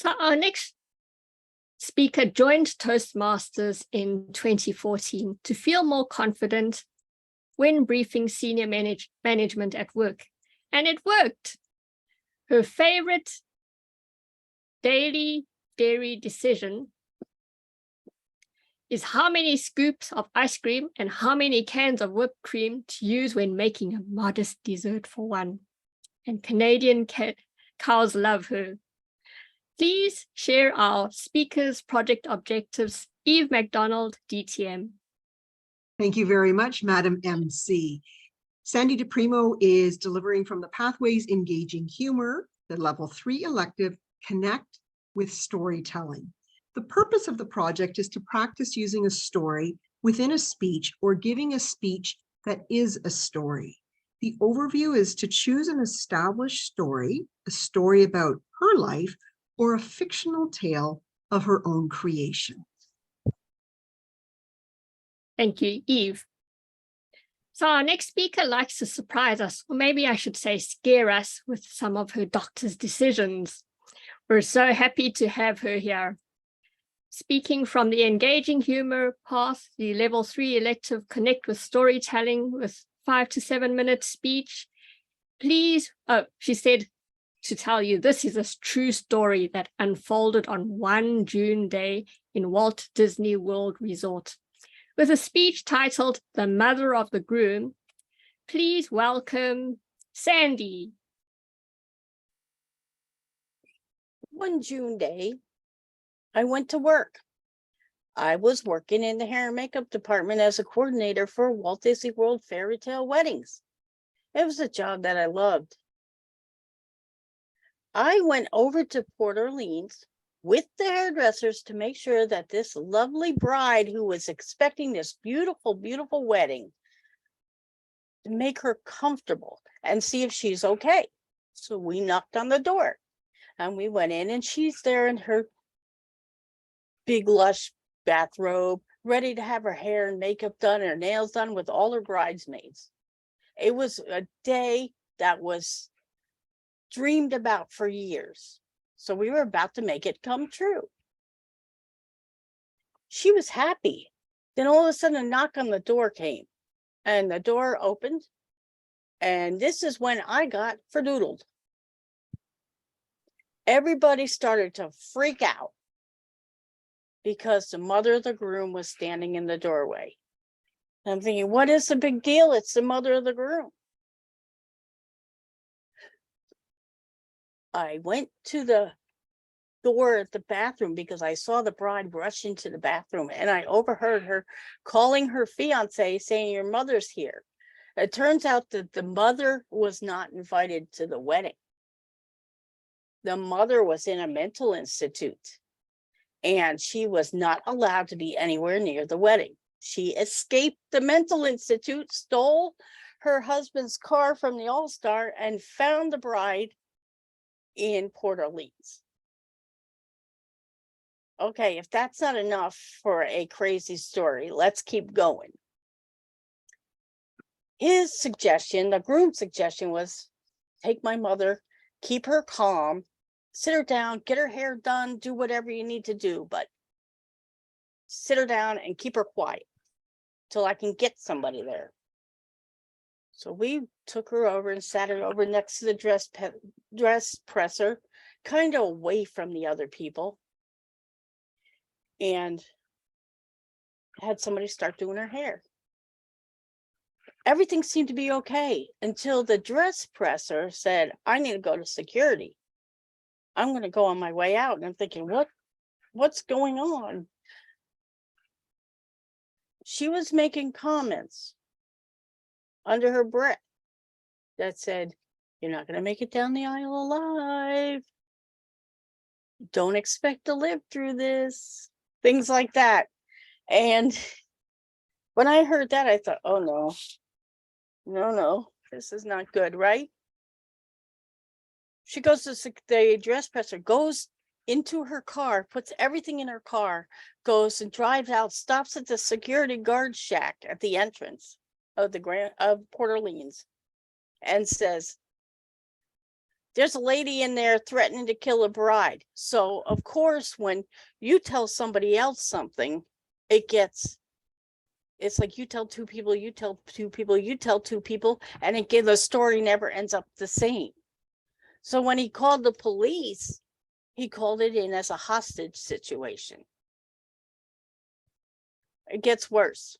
So our next speaker joined Toastmasters in 2014 to feel more confident when briefing senior management at work. And it worked. Her favorite daily dairy decision is how many scoops of ice cream and how many cans of whipped cream to use when making a modest dessert for one. And Canadian cows love her. Please share our speaker's project objectives. Eve MacDonald, DTM. Thank you very much, Madam MC. Sandy DePrimo is delivering from the Pathways Engaging Humor, the Level 3 elective, Connect with Storytelling. The purpose of the project is to practice using a story within a speech or giving a speech that is a story. The overview is to choose an established story, a story about her life, or a fictional tale of her own creation. Thank you, Eve. So our next speaker likes to surprise us, or maybe I should say scare us with some of her doctor's decisions. We're so happy to have her here. Speaking from the Engaging Humor path, the Level 3 elective Connect with Storytelling with 5 to 7 minute speech. Please, she said to tell you this is a true story that unfolded on one June day in Walt Disney World Resort. With a speech titled The Mother of the Groom, please welcome Sandy. One June day, I went to work. I was working in the hair and makeup department as a coordinator for Walt Disney World Fairy Tale Weddings. It was a job that I loved. I went over to Port Orleans with the hairdressers to make sure that this lovely bride who was expecting this beautiful, beautiful wedding, to make her comfortable and see if she's okay. So we knocked on the door and we went in, and she's there in her big lush bathrobe, ready to have her hair and makeup done, her nails done with all her bridesmaids. It was a day that was dreamed about for years. So we were about to make it come true. She was happy. Then all of a sudden a knock on the door came, and the door opened. And this is when I got ferdoodled. Everybody started to freak out because the mother of the groom was standing in the doorway. And I'm thinking, what is the big deal? It's the mother of the groom. I went to the door at the bathroom because I saw the bride rush into the bathroom, and I overheard her calling her fiance saying, "Your mother's here." It turns out that the mother was not invited to the wedding. The mother was in a mental institute, and she was not allowed to be anywhere near the wedding. She escaped the mental institute, stole her husband's car from the All-Star, and found the bride in Port Orleans. Okay, if that's not enough for a crazy story, let's keep going. His suggestion, the groom's suggestion, was take my mother, keep her calm, sit her down, get her hair done, do whatever you need to do, but sit her down and keep her quiet till I can get somebody there. So we took her over and sat her over next to the dress presser, kind of away from the other people, and had somebody start doing her hair. Everything seemed to be okay until the dress presser said, "I need to go to security. I'm going to go on my way out." And I'm thinking, what's going on? She was making comments under her breath that said, "You're not going to make it down the aisle alive. Don't expect to live through this." Things like that. And when I heard that, I thought, oh no, this is not good, right? She goes to the dress presser, goes into her car, puts everything in her car, goes and drives out, stops at the security guard shack at the entrance of Port Orleans, and says, there's a lady in there threatening to kill a bride. So of course, when you tell somebody else something, it's like you tell two people, you tell two people, you tell two people, and the story never ends up the same. So when he called the police, he called it in as a hostage situation. It gets worse.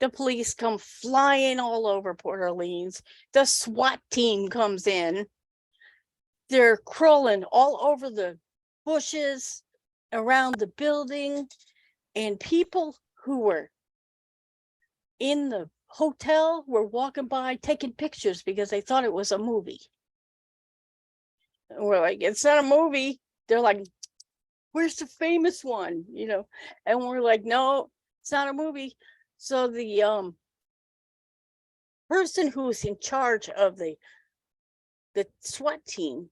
The police come flying all over Port Orleans. The SWAT team comes in. They're crawling all over the bushes around the building, and people who were in the hotel were walking by taking pictures because they thought it was a movie. And we're like, it's not a movie. They're like, where's the famous one? You know, and we're like, no, it's not a movie. So the person who's in charge of the SWAT team,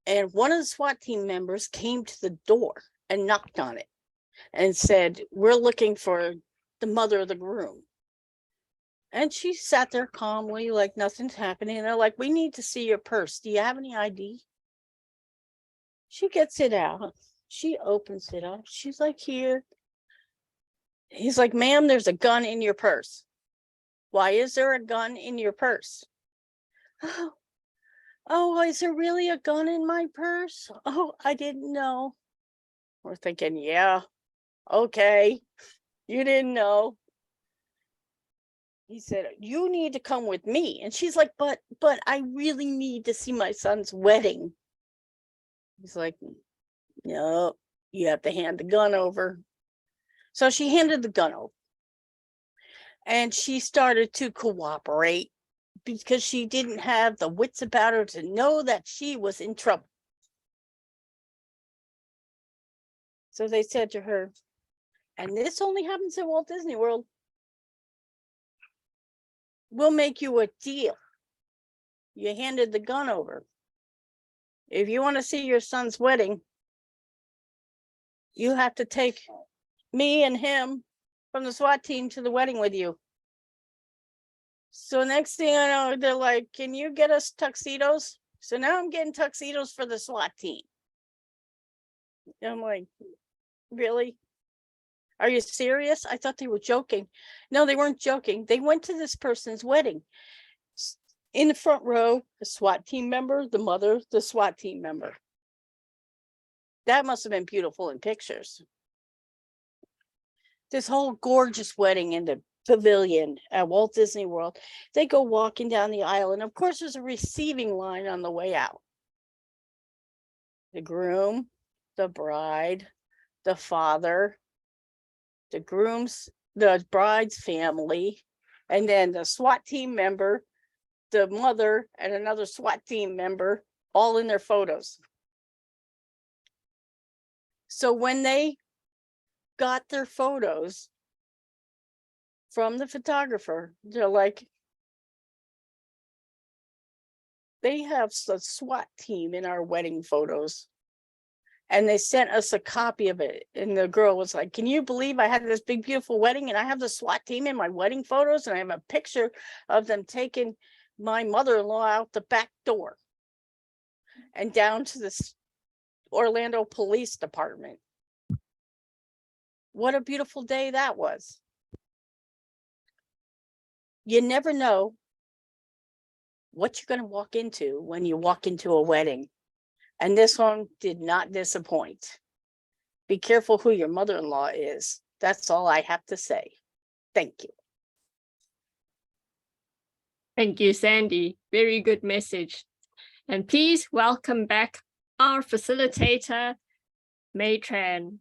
and one of the SWAT team members came to the door and knocked on it and said, we're looking for the mother of the groom. And she sat there calmly, like nothing's happening. And they're like, we need to see your purse. Do you have any ID? She gets it out. She opens it up. She's like, here. He's like, ma'am, there's a gun in your purse. Why is there a gun in your purse? Oh, is there really a gun in my purse? Oh, I didn't know. We're thinking, yeah, okay, you didn't know. He said, you need to come with me. And she's like, but I really need to see my son's wedding. He's like, no, you have to hand the gun over. So she handed the gun over. And she started to cooperate because she didn't have the wits about her to know that she was in trouble. So they said to her, and this only happens at Walt Disney World, we'll make you a deal. You handed the gun over. If you want to see your son's wedding, you have to take me and him from the SWAT team to the wedding with you. So next thing I know, they're like, can you get us tuxedos? So now I'm getting tuxedos for the SWAT team. And I'm like, really? Are you serious? I thought they were joking. No, they weren't joking. They went to this person's wedding. In the front row, the SWAT team member, the mother, the SWAT team member. That must have been beautiful in pictures. This whole gorgeous wedding in the pavilion at Walt Disney World. They go walking down the aisle, and of course there's a receiving line on the way out. The groom, the bride, the father, the bride's family, and then the SWAT team member, the mother, and another SWAT team member, all in their photos. So when they got their photos from the photographer, they're like, they have a SWAT team in our wedding photos. And they sent us a copy of it. And the girl was like, can you believe I had this big, beautiful wedding and I have the SWAT team in my wedding photos? And I have a picture of them taking my mother-in-law out the back door and down to the Orlando Police Department. What a beautiful day that was. You never know what you're going to walk into when you walk into a wedding. And this one did not disappoint. Be careful who your mother-in-law is. That's all I have to say. Thank you. Thank you, Sandy. Very good message. And please welcome back our facilitator, May Tran.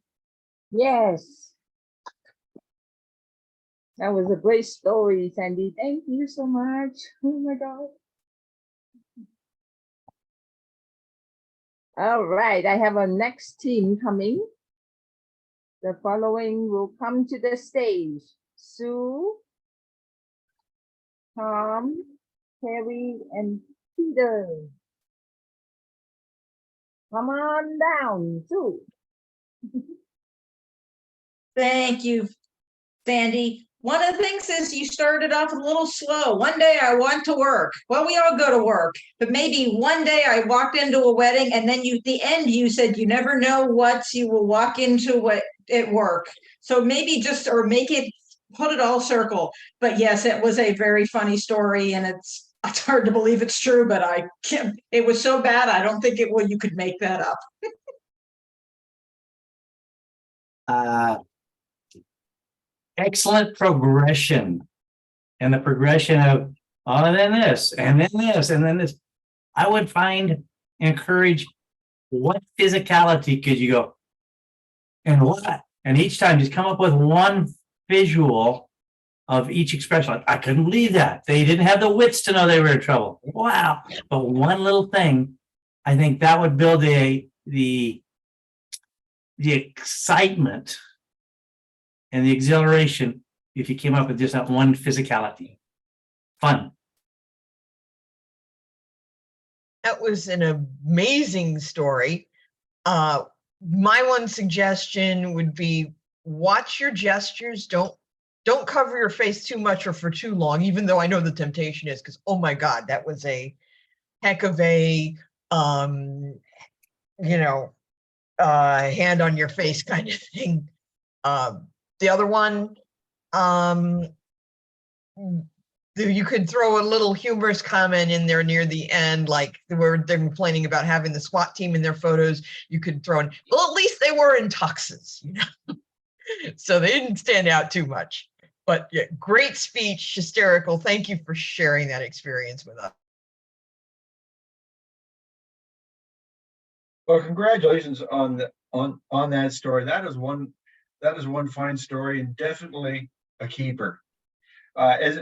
Yes. That was a great story, Sandy. Thank you so much. Oh my God. All right, I have a next team coming. The following will come to the stage. Sue, Tom, Terry, and Peter. Come on down, Sue. Thank you, Sandy. one of the things is you started off a little slow. One day I want to work. Well, we all go to work, but maybe one day I walked into a wedding, and then you, at the end, you said you never know what you will walk into what at work. So maybe just, or make it, put it all circle. But yes, it was a very funny story, and it's hard to believe it's true, but I can't, it was so bad. I don't think it will, you could make that up. Excellent progression. And the progression of, oh, and then this, and then this, and then this. I would encourage, what physicality could you go? And what? And each time just come up with one visual of each expression. Like, I couldn't believe that. They didn't have the wits to know they were in trouble. Wow. But one little thing, I think that would build the excitement and the exhilaration if you came up with just that one physicality. Fun. That was an amazing story. My one suggestion would be watch your gestures. Don't cover your face too much or for too long, even though I know the temptation is, because, oh my God, that was a heck of a, hand on your face kind of thing. The other one, you could throw a little humorous comment in there near the end, like where they're complaining about having the SWAT team in their photos. You could throw in, well, at least they were in tuxes, so they didn't stand out too much. But yeah, great speech, hysterical. Thank you for sharing that experience with us. Well, congratulations on that story. That is one fine story, and definitely a keeper. As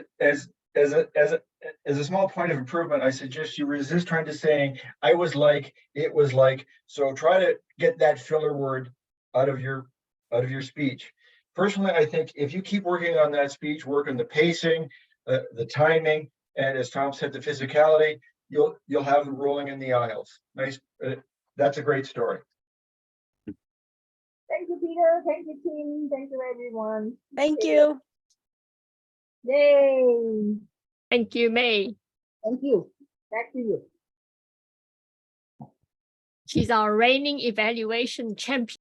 a small point of improvement, I suggest you resist trying to saying "I was like," "it was like." So try to get that filler word out of your speech. Personally, I think if you keep working on that speech, work on the pacing, the timing, and as Tom said, the physicality, you'll have them rolling in the aisles. Nice. That's a great story. Thank you, Peter. Thank you, team. Thank you, everyone. Thank you. Yay. Thank you, May. Thank you. Back to you. She's our reigning evaluation champion.